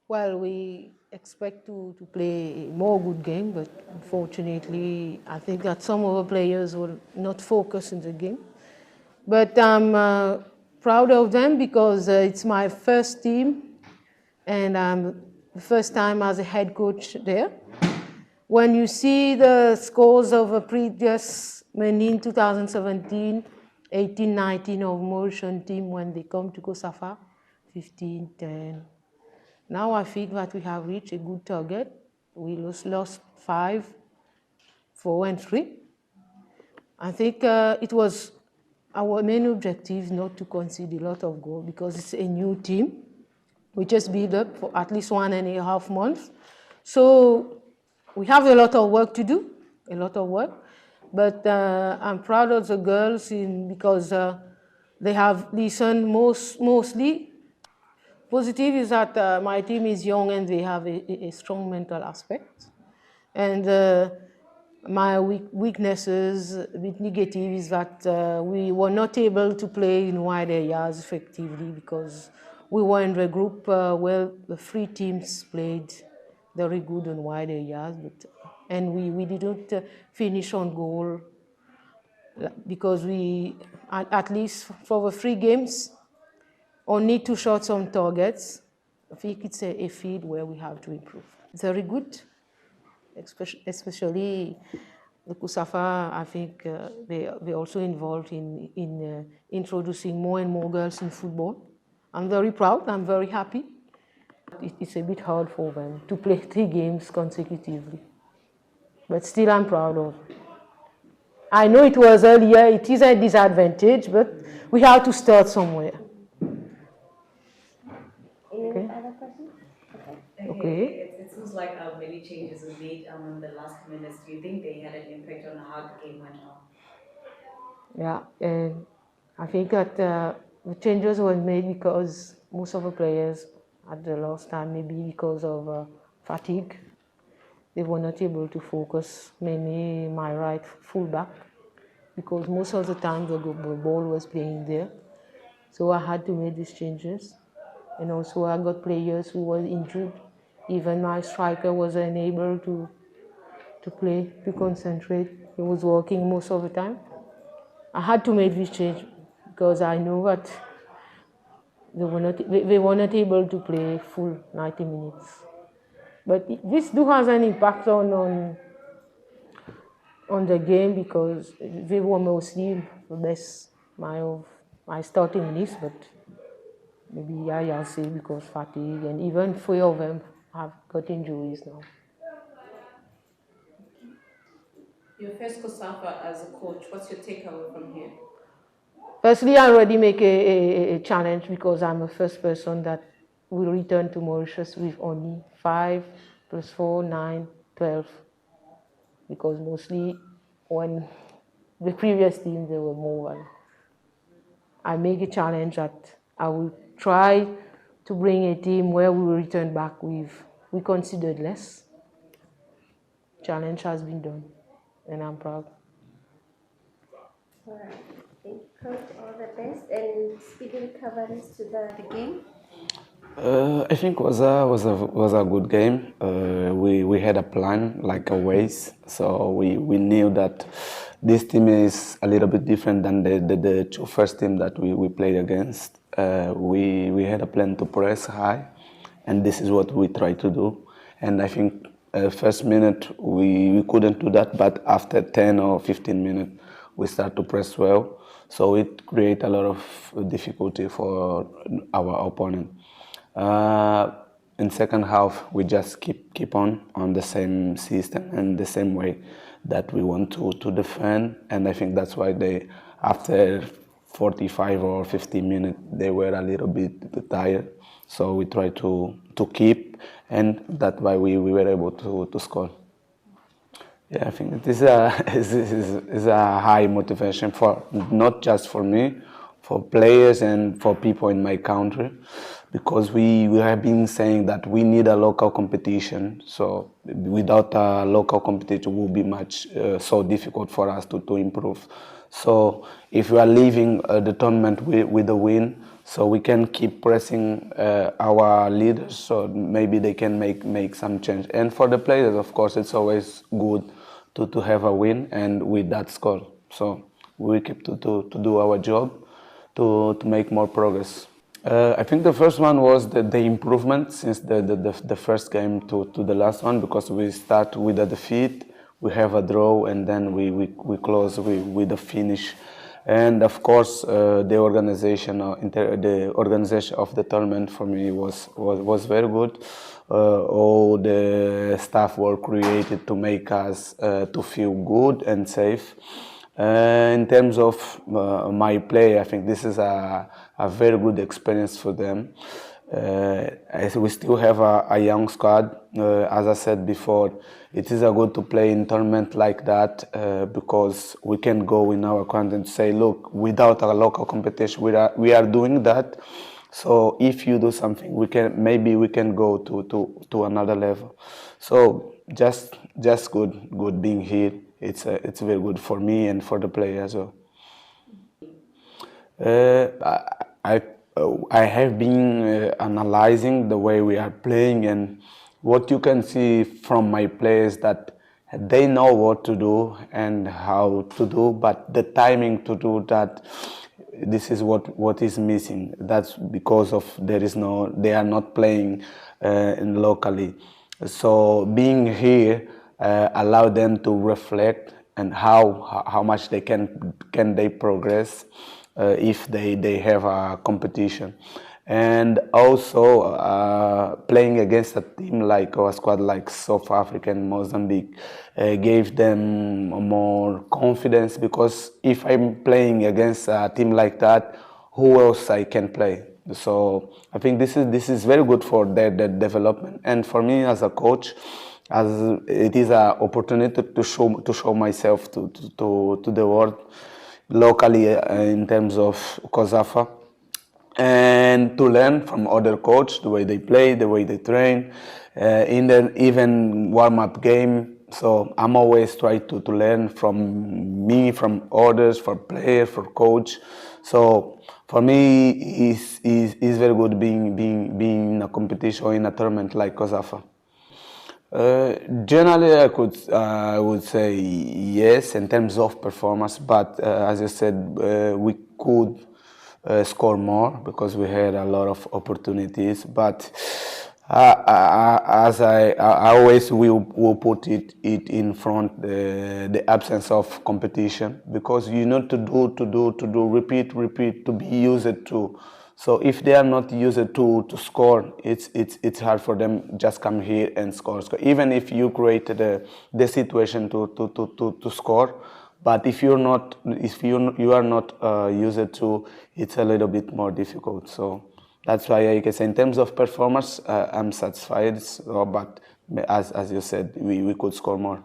Well, we expect to play a more good game, but unfortunately, I think that some of the players will not focus in the game. But I'm proud of them because it's my first team, and I'm the first time as a head coach there. When you see the scores of a previous, mainly in 2017, 18, 19 of Mauritian team when they come to COSAFA, 15, 10. Now I think that we have reached a good target. We lost 5, 4, and 3. I think it was our main objective not to concede a lot of goals because it's a new team. We just built up for at least 1.5 months. So we have a lot of work to do, a lot of work. But I'm proud of the girls because they have listened mostly. Positive is that my team is young and they have a strong mental aspect. And my weaknesses, a bit negative, is that we were not able to play in wide areas effectively because we were in the group where the 3 teams played very good on wide areas, and we didn't finish on goal because we, at least for the 3 games, only 2 shots on targets. I think it's a field where we have to improve. Very good, especially the COSAFA. I think they're also involved in introducing more and more girls in football. I'm very proud, I'm very happy. It's a bit hard for them to play 3 games consecutively, but still I'm proud of it. I know it was earlier, it is a disadvantage, but we have to start somewhere. Any other questions? Okay. It seems like many changes were made in the last minutes. Do you think they had an impact on how the game went on? Yeah, and I think that the changes were made because most of the players at the last time, maybe because of fatigue, they were not able to focus, mainly my right fullback, because most of the time the ball was playing there. So I had to make these changes. And also I got players who were injured. Even my striker was unable to play, to concentrate. He was working most of the time. I had to make this change because I know that they were not able to play full 90 minutes. But this do has an impact on the game because they were mostly the best my starting list, but maybe I'll say because fatigue, and even 3 of them have got injuries now. Your first COSAFA as a coach, what's your takeaway from here? Firstly, I already make a challenge because I'm the first person that will return to Mauritius with only 5 + 4, 9, 12. Because mostly when the previous team, there were more than. I make a challenge that I will try to bring a team where we will return back with, we considered less. Challenge has been done, and I'm proud. All right. Thank you, Coach. All the best and speedy recoveries to the game. I think was a good game. We had a plan, like always, so we knew that this team is a little bit different than the 2 first team that we played against. We had a plan to press high, and this is what we tried to do. And I think first minute we couldn't do that, but after 10 or 15 minutes we start to press well, so it created a lot of difficulty for our opponent. In second half, we just keep on the same system and the same way that we want to defend, and I think that's why they, after 45 or 50 minutes, they were a little bit tired. So we try to keep, and that's why we were able to score. Yeah, I think this is a high motivation for not just for me, for players and for people in my country, because we have been saying that we need a local competition. So without a local competition, it will be much so difficult for us to improve. So if we are leaving the tournament with a win, so we can keep pressing our leaders, so maybe they can make some change. And for the players, of course, it's always good to have a win and with that score. So we keep to do our job to make more progress. I think the first one was the improvement since the first game to the last one, because we start with a defeat, we have a draw, and then we close with a finish. And of course, the organization of the tournament for me was very good. All the staff were created to make us to feel good and safe. In terms of my play, I think this is a very good experience for them. As we still have a young squad, as I said before, it is a good to play in tournament like that because we can go in our content and say, look, without a local competition, we are doing that. So if you do something, maybe we can go to another level. So just good being here. It's very good for me and for the players as well. I have been analyzing the way we are playing, and what you can see from my players that they know what to do and how to do, but the timing to do that, this is what is missing. That's because of they are not playing locally. So being here allow them to reflect and how much they can they progress if they have a competition. And also playing against a team like or a squad like South Africa and Mozambique gave them more confidence, because if I'm playing against a team like that, who else I can play? So I think this is very good for their development, and for me as a coach, as it is an opportunity to show myself to the world locally in terms of COSAFA, and to learn from other coaches the way they play, the way they train, in the even warm-up game. So I'm always trying to learn from me, from others, for players, for coach. So for me, is very good being in a competition or in a tournament like COSAFA. Generally, I would say yes in terms of performance, but as you said, we could score more because we had a lot of opportunities. But as I always will put it in front, the absence of competition, because you need to do, repeat, to be used to. So if they are not used to score, it's hard for them just come here and score. Even if you created the situation to score, but if you are not used to, it's a little bit more difficult. So that's why I can say in terms of performance, I'm satisfied. So, but as you said, we could score more.